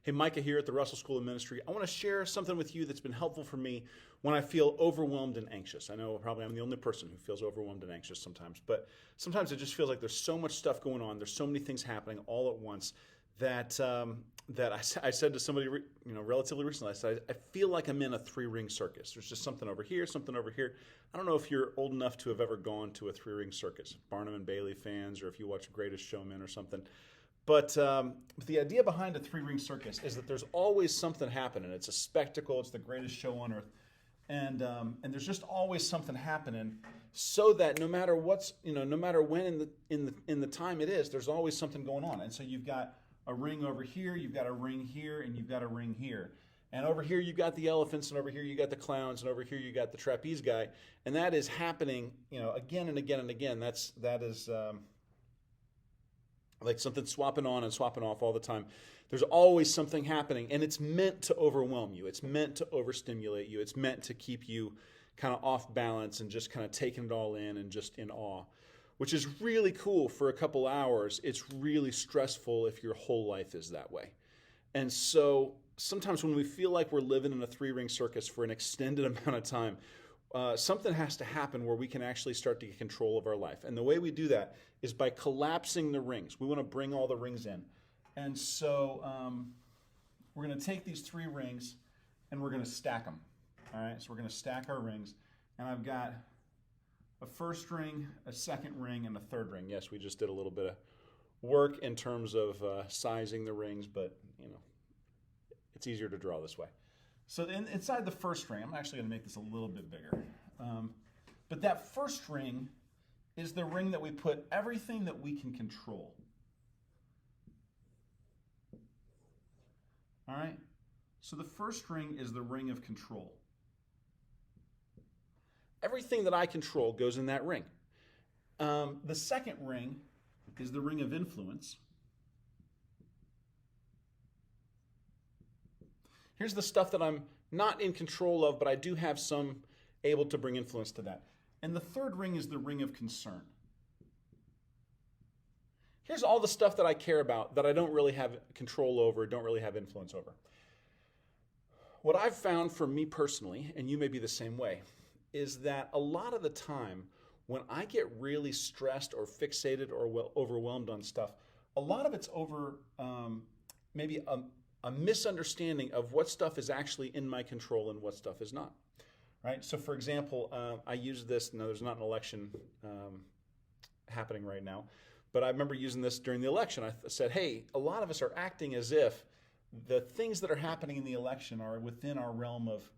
Hey, Micah here at the Russell School of Ministry. I want to share something with you that's been helpful for me when I feel overwhelmed and anxious. I know probably I'm the only person who feels overwhelmed and anxious sometimes, but sometimes it just feels like there's so much stuff going on. There's so many things happening all at once that I said to somebody, relatively recently. I said, I feel like I'm in a three-ring circus. There's just something over here, something over here. I don't know if you're old enough to have ever gone to a three-ring circus, Barnum and Bailey fans, or if you watch Greatest Showman or something. But the idea behind a three-ring circus is that there's always something happening. It's a spectacle. It's the greatest show on earth, and there's just always something happening. So that no matter no matter when in the time it is, there's always something going on. And so you've got a ring over here, you've got a ring here, and you've got a ring here. And over here you've got the elephants, and over here you got the clowns, and over here you got the trapeze guy, and that is happening, again and again and again. That is. Like something swapping on and swapping off all the time. There's always something happening, and it's meant to overwhelm you. It's meant to overstimulate you. It's meant to keep you kind of off balance and just kind of taking it all in and just in awe, which is really cool for a couple hours. It's really stressful if your whole life is that way. And so sometimes when we feel like we're living in a three-ring circus for an extended amount of time, something has to happen where we can actually start to get control of our life. And the way we do that is by collapsing the rings. We want to bring all the rings in. And so we're going to take these three rings and we're going to stack them. All right, so we're going to stack our rings. And I've got a first ring, a second ring, and a third ring. Yes, we just did a little bit of work in terms of sizing the rings, but it's easier to draw this way. So inside the first ring, I'm actually going to make this a little bit bigger. But that first ring is the ring that we put everything that we can control. All right? So the first ring is the ring of control. Everything that I control goes in that ring. The second ring is the ring of influence. Here's the stuff that I'm not in control of, but I do have some able to bring influence to that. And the third ring is the ring of concern. Here's all the stuff that I care about that I don't really have control over, don't really have influence over. What I've found for me personally, and you may be the same way, is that a lot of the time when I get really stressed or fixated or overwhelmed on stuff, a lot of it's over maybe a misunderstanding of what stuff is actually in my control and what stuff is not. Right? So for example, I use this, there's not an election happening right now, but I remember using this during the election. I said, hey, a lot of us are acting as if the things that are happening in the election are within our realm of,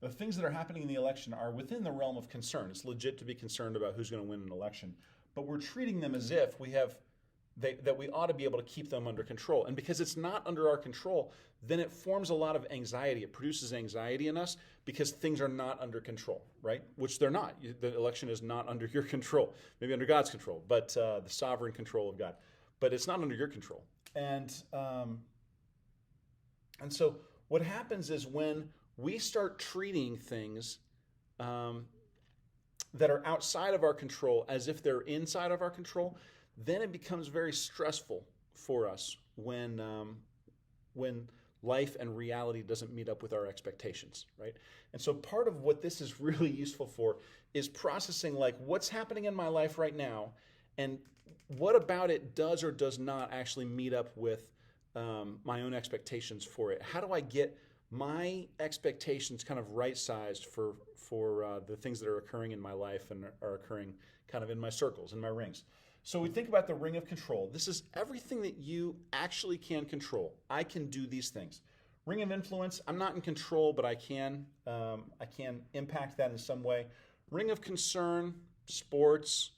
the things that are happening in the election are within the realm of concern. It's legit to be concerned about who's going to win an election, but we're treating them as if that we ought to be able to keep them under control. And because it's not under our control, then it forms a lot of anxiety. It produces anxiety in us because things are not under control, right? Which they're not. The election is not under your control. Maybe under God's control, but the sovereign control of God. But it's not under your control. And so what happens is when we start treating things that are outside of our control as if they're inside of our control, then it becomes very stressful for us when life and reality doesn't meet up with our expectations, right? And so part of what this is really useful for is processing like what's happening in my life right now and what about it does or does not actually meet up with my own expectations for it. How do I get my expectations kind of right-sized for the things that are occurring in my life and are occurring kind of in my circles, in my rings? So we think about the ring of control. This is everything that you actually can control. I can do these things. Ring of influence, I'm not in control, but I can impact that in some way. Ring of concern, sports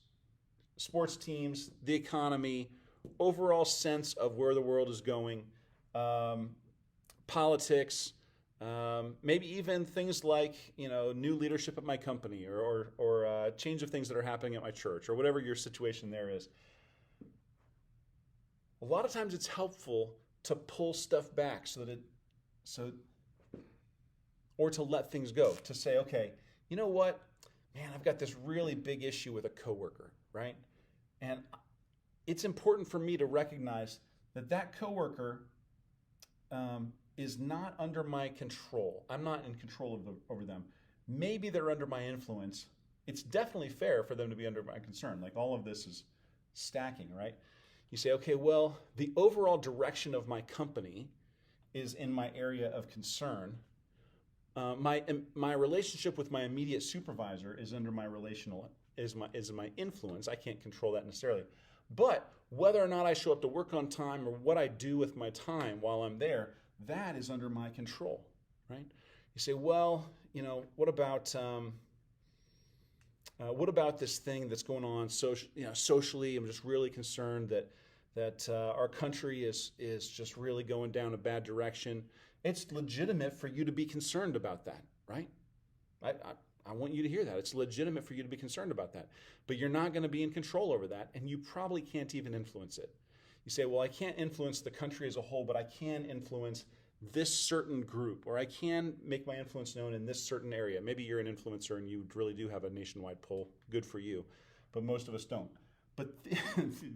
teams, the economy, overall sense of where the world is going, politics, maybe even things like new leadership at my company or change of things that are happening at my church or whatever your situation there is. A lot of times it's helpful to pull stuff back or to let things go, to say, okay, you know what, man, I've got this really big issue with a coworker, right? And it's important for me to recognize that that coworker is not under my control. I'm not in control over them. Maybe they're under my influence. It's definitely fair for them to be under my concern. Like all of this is stacking, right? You say, okay, well, the overall direction of my company is in my area of concern. My relationship with my immediate supervisor is under my my influence. I can't control that necessarily. But whether or not I show up to work on time or what I do with my time while I'm there, that is under my control, right? You say, well, what about this thing that's going on socially? I'm just really concerned that our country is just really going down a bad direction. It's legitimate for you to be concerned about that, right? I want you to hear that. It's legitimate for you to be concerned about that. But you're not going to be in control over that, and you probably can't even influence it. You say, well, I can't influence the country as a whole, but I can influence this certain group, or I can make my influence known in this certain area. Maybe you're an influencer and you really do have a nationwide pull. Good for you. But most of us don't. But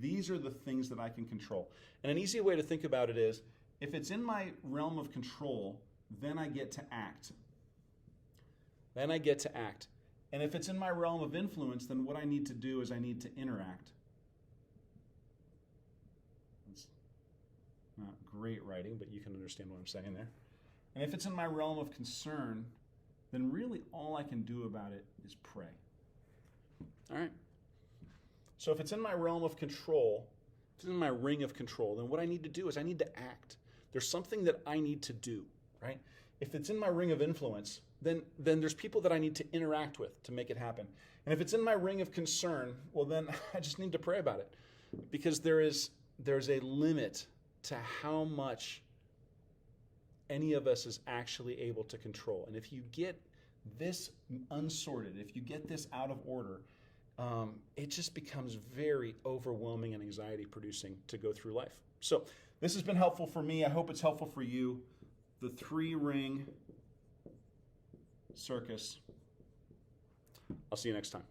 these are the things that I can control. And an easy way to think about it is, if it's in my realm of control, then I get to act. Then I get to act. And if it's in my realm of influence, then what I need to do is I need to interact. It's not great writing, but you can understand what I'm saying there. And if it's in my realm of concern, then really all I can do about it is pray. All right? So if it's in my realm of control, if it's in my ring of control, then what I need to do is I need to act. There's something that I need to do, right? If it's in my ring of influence, then there's people that I need to interact with to make it happen. And if it's in my ring of concern, well, then I just need to pray about it, because there's a limit to how much any of us is actually able to control. And if you get this unsorted, if you get this out of order, it just becomes very overwhelming and anxiety producing to go through life. So this has been helpful for me. I hope it's helpful for you. The Three-Ring Circus. I'll see you next time.